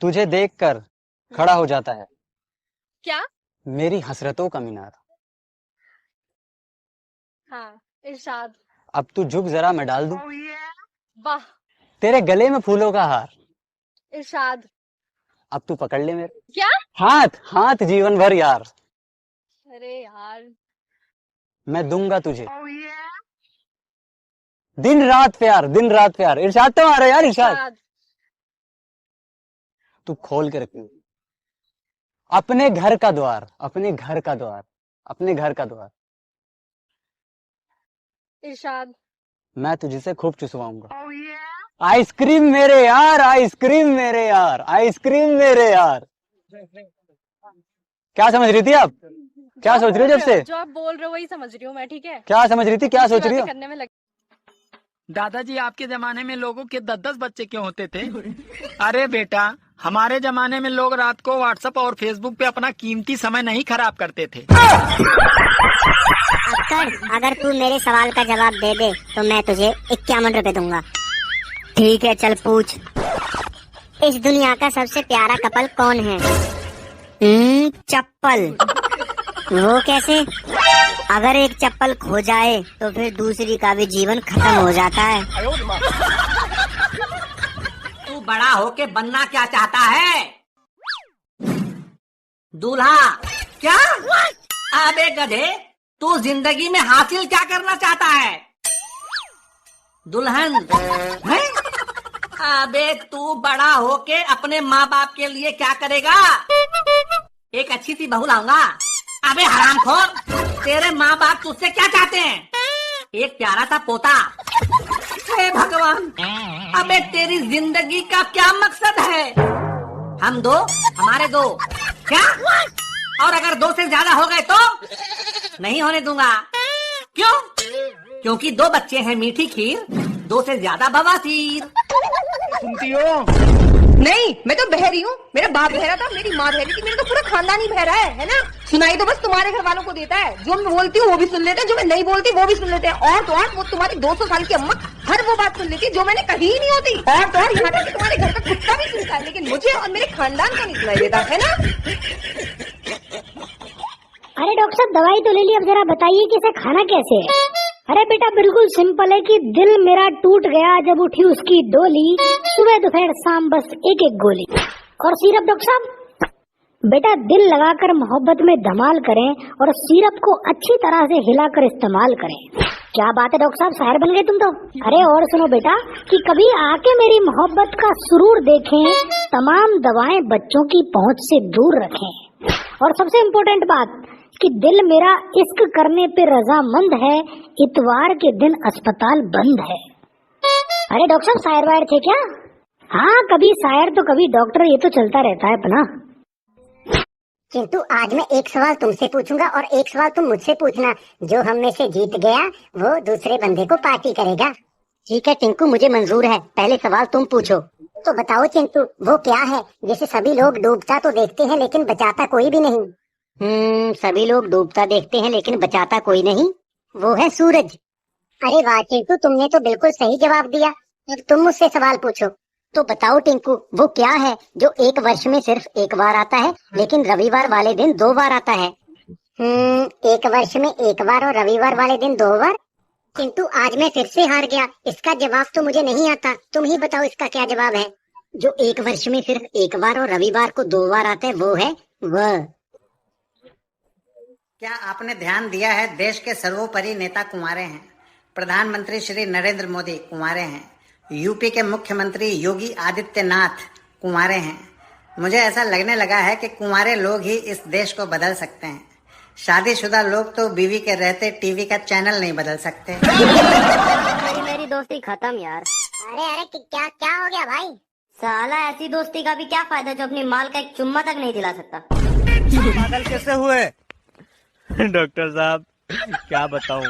तुझे देखकर खड़ा हो जाता है क्या? मेरी हसरतों का मीनार। हाँ, इरशाद। अब तू झुक जरा, मैं डाल दूं वाह। तेरे गले में फूलों का हार। इरशाद। अब तू पकड़ ले मेरे क्या? हाथ हाथ जीवन भर यार। अरे यार। मैं दूंगा तुझे दिन रात प्यार, दिन रात प्यार। इरशाद तो आ रहा है यार, इरशाद। इरशाद। तू खोल के रखी अपने घर का द्वार, अपने घर का द्वार, अपने घर का द्वार। इरशाद। मैं तुझसे खूब चुसवाऊंगा आइसक्रीम मेरे यार, आइसक्रीम मेरे यार, आइसक्रीम मेरे यार। क्या समझ रही थी आप? क्या सोच रही हो जब से? जो आप बोल रहे हो वही समझ रही हूँ मैं, ठीक है? क्या समझ रही थी, क्या सोच रही हो? करने में लग... दादाजी, आपके जमाने में लोगों के 10-10 बच्चे क्यों होते थे? अरे बेटा, हमारे जमाने में लोग रात को व्हाट्सएप और फेसबुक पे अपना कीमती समय नहीं खराब करते थे। अक्कर, अगर तू मेरे सवाल का जवाब दे दे तो मैं तुझे 51 रुपए दूंगा। ठीक है, चल पूछ। इस दुनिया का सबसे प्यारा कपल कौन है? चप्पल। वो कैसे? अगर एक चप्पल खो जाए तो फिर दूसरी का भी जीवन खत्म हो जाता है। तू बड़ा होके बनना क्या चाहता है? दूल्हा? क्या? अबे गधे, तू जिंदगी में हासिल क्या करना चाहता है? दुल्हन? हैं? अबे तू बड़ा होके अपने माँ बाप के लिए क्या करेगा? एक अच्छी सी बहू लाऊंगा। अबे हरामखोर, तेरे माँ बाप तुझसे क्या चाहते हैं? एक प्यारा सा पोता। हे भगवान, अबे तेरी जिंदगी का क्या मकसद है? हम दो, हमारे दो। क्या? और अगर 2 से ज्यादा हो गए तो नहीं होने दूंगा। क्यों? क्योंकि 2 बच्चे हैं मीठी खीर, 2 से ज्यादा बवासीर। सुनती हो? नहीं, मैं तो बहरी हूँ। मेरा बाप बहरा था, मेरी माँ बहरी थी, मेरा तो पूरा खानदान ही बहरा है ना? सुनाई तो बस तुम्हारे घर वालों को देता है। जो मैं बोलती हूँ वो भी सुन लेते हैं, जो मैं नहीं बोलती वो भी सुन लेते हैं। और तो और वो तुम्हारी 200 साल की अम्मा हर वो बात सुन लेती है जो मैंने कही ही नहीं होती। और तो और यहाँ तक कि तुम्हारे घर का कुत्ता भी सुनता है, लेकिन मुझे और मेरे खानदान को नहीं सुनाई देता, है ना? अरे डॉक्टर साहब, दवाई तो ले ली, अब जरा बताइए कि इसे खाना कैसे है? अरे बेटा, बिल्कुल सिंपल है कि दिल मेरा टूट गया जब उठी उसकी डोली, सुबह दोपहर शाम बस एक एक गोली। और सिरप डॉक्टर साहब? बेटा, दिल लगाकर मोहब्बत में धमाल करें और सिरप को अच्छी तरह से हिलाकर इस्तेमाल करें। क्या बात है डॉक्टर साहब, शायर बन गए तुम तो। अरे और सुनो बेटा कि कभी आके मेरी मोहब्बत का सुरूर देखें, तमाम दवाएं बच्चों की पहुंच से दूर रखें। और सबसे इम्पोर्टेंट बात कि दिल मेरा इश्क करने पे रजामंद है, इतवार के दिन अस्पताल बंद है। अरे डॉक्टर साहब, शायर वायर थे क्या? हाँ, कभी शायर तो कभी डॉक्टर, ये तो चलता रहता है अपना। किंतु आज मैं एक सवाल तुमसे पूछूंगा और एक सवाल तुम मुझसे पूछना। जो हम में से जीत गया वो दूसरे बंदे को पार्टी करेगा। ठीक है टिंकू, मुझे मंजूर है। पहले सवाल तुम पूछो। तो बताओ चिंटू, वो क्या है जिसे सभी लोग डूबता तो देखते हैं लेकिन बचाता कोई भी नहीं? सभी लोग डूबता देखते हैं लेकिन बचाता कोई नहीं। वो है सूरज। अरे वाह चिंटू, तुमने तो बिल्कुल सही जवाब दिया। अब तुम मुझसे सवाल पूछो। तो बताओ टिंकू, वो क्या है जो एक वर्ष में सिर्फ एक बार आता है लेकिन रविवार वाले दिन 2 बार आता है? एक वर्ष में एक बार और रविवार वाले दिन 2 बार। किंतु आज मैं फिर से हार गया, इसका जवाब तो मुझे नहीं आता। तुम ही बताओ इसका क्या जवाब है। जो एक वर्ष में सिर्फ एक बार और रविवार को 2 बार आता है वो है वह। क्या आपने ध्यान दिया है, देश के सर्वोपरि नेता कुंवारे हैं। प्रधानमंत्री श्री नरेंद्र मोदी कुंवारे हैं। यूपी के मुख्यमंत्री योगी आदित्यनाथ कुंवारे हैं। मुझे ऐसा लगने लगा है कि कुंवारे लोग ही इस देश को बदल सकते हैं। शादीशुदा लोग तो बीवी के रहते टीवी का चैनल नहीं बदल सकते। मेरी दोस्ती खत्म यार। अरे क्या क्या हो गया भाई? साला, ऐसी दोस्ती का भी क्या फायदा जो अपनी माल का एक चुम्मा तक नहीं दिला सकता। पागल कैसे हुए? डॉक्टर साहब, क्या बताऊं,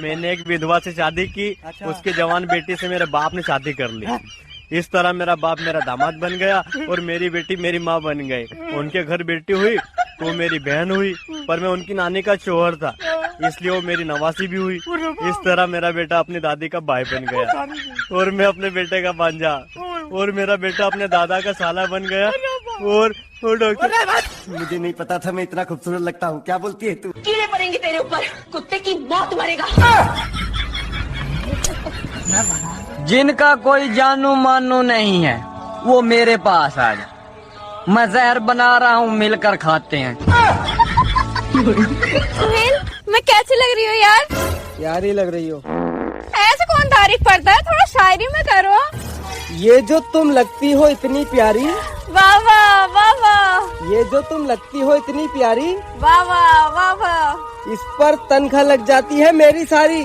मैंने एक विधवा से शादी की। उसके जवान बेटी से मेरे बाप ने शादी कर ली। इस तरह मेरा बाप मेरा दामाद बन गया और मेरी बेटी मेरी माँ बन गई। उनके घर बेटी हुई तो मेरी बहन हुई, पर मैं उनकी नानी का शोहर था इसलिए वो मेरी नवासी भी हुई। इस तरह मेरा बेटा अपनी दादी का भाई बन गया और मैं अपने बेटे का भांजा, और मेरा बेटा अपने दादा का साला बन गया और डॉक्टर मुझे नहीं पता था मैं इतना खूबसूरत लगता हूँ। क्या बोलती है तू? कीड़े पड़ेंगे तेरे ऊपर, कुत्ते की मौत मरेगा। जिनका कोई जानू मानू नहीं है वो मेरे पास आ जाए, मैं जहर बना रहा हूँ, मिलकर खाते हैं। सुहेल, मैं कैसी लग रही हूँ यार? यार ही लग रही हो। ऐसे कौन तारीफ करता है, थोड़ा शायरी में करो। ये जो तुम लगती हो इतनी प्यारी, वाह वाह वाह वाह, ये जो तुम लगती हो इतनी प्यारी, वाह वाह वाह वाह। इस पर तनख्वाह लग जाती है मेरी सारी।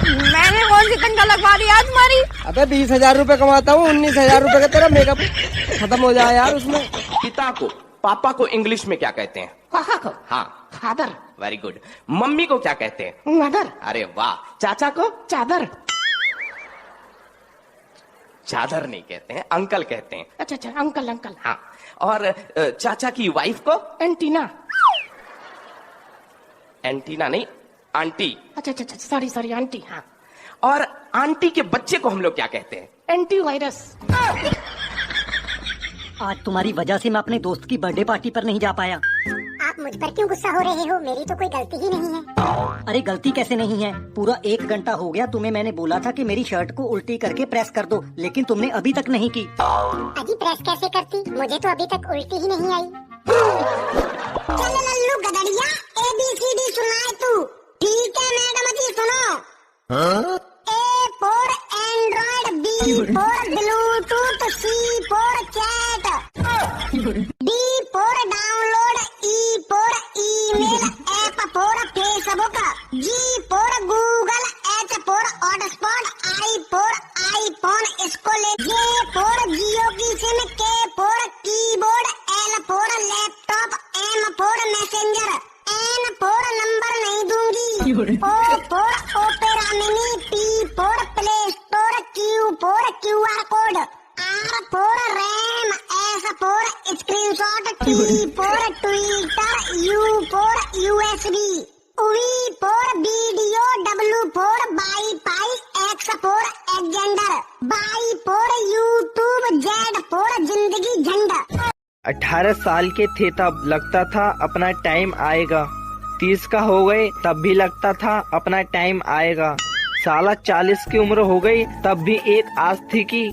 मैंने कौन सी तनख्वाह लगवा दी आज तुम्हारी? अबे 20,000 रूपए कमाता हूँ, 19,000 रूपए का तेरा मेकअप खत्म हो जाए यार उसमें। पिता को, पापा को इंग्लिश में क्या कहते हैं? पापा को हाँ, फादर, वेरी गुड। मम्मी को क्या कहते हैं? मदर, अरे वाह। चाचा को? चादर। चादर नहीं कहते हैं, अंकल कहते हैं। अच्छा अच्छा, अंकल अंकल। हाँ, और चाचा की वाइफ को? एंटीना। एंटीना नहीं, आंटी। अच्छा अच्छा अच्छा, सॉरी सॉरी, आंटी। हाँ, और आंटी के बच्चे को हम लोग क्या कहते हैं? एंटीवायरस। आज तुम्हारी वजह से मैं अपने दोस्त की बर्थडे पार्टी पर नहीं जा पाया। आप मुझ पर क्यों गुस्सा हो रहे हो? मेरी तो कोई गलती ही नहीं है। अरे गलती कैसे नहीं है? पूरा 1 घंटा हो गया तुम्हें मैंने बोला था कि मेरी शर्ट को उल्टी करके प्रेस कर दो, लेकिन तुमने अभी तक नहीं की। अजी प्रेस कैसे करती? मुझे तो अभी तक उल्टी ही नहीं आई। चल लल्लू गदड़िया, ABCD सुनाए तू। ठीक है मैडम जी, सुनो। A for Android, B for Bluetooth, C for chat, D for download, E for email, F for Facebook, G for Google, H for hotspot, I for iPhone, इसको ले। J for Jio की SIM, K for keyboard, L for laptop, M for messenger, N for number नहीं दूंगी, O for Opera Mini, P for Play Store, Q for QR code, R for RAM, S for screenshot, T for Twitter, U for USB, V for video, W for Wi-Fi, X for Xender, Y for YouTube, Z for जिंदगी झंडा। 18 साल के थे तब लगता था अपना time आएगा, 30 का हो गए तब भी लगता था अपना टाइम आएगा, साला 40 की उम्र हो गई तब भी एक आस थी कि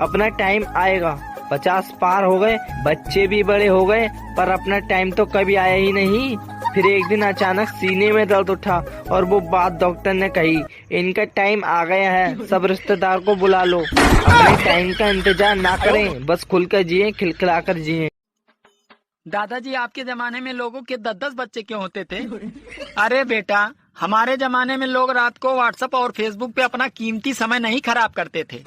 अपना टाइम आएगा, 50 पार हो गए बच्चे भी बड़े हो गए पर अपना टाइम तो कभी आया ही नहीं। फिर एक दिन अचानक सीने में दर्द उठा और वो बात डॉक्टर ने कही, इनका टाइम आ गया है, सब रिश्तेदार को बुला लो, अपने टाइम का इंतजार ना करें, बस खुलकर जिए, खिलखिलाकर जिए। दादाजी आपके जमाने में लोगों के 10-10 बच्चे क्यों होते थे? अरे बेटा, हमारे जमाने में लोग रात को व्हाट्सएप और फेसबुक पे अपना कीमती समय नहीं खराब करते थे।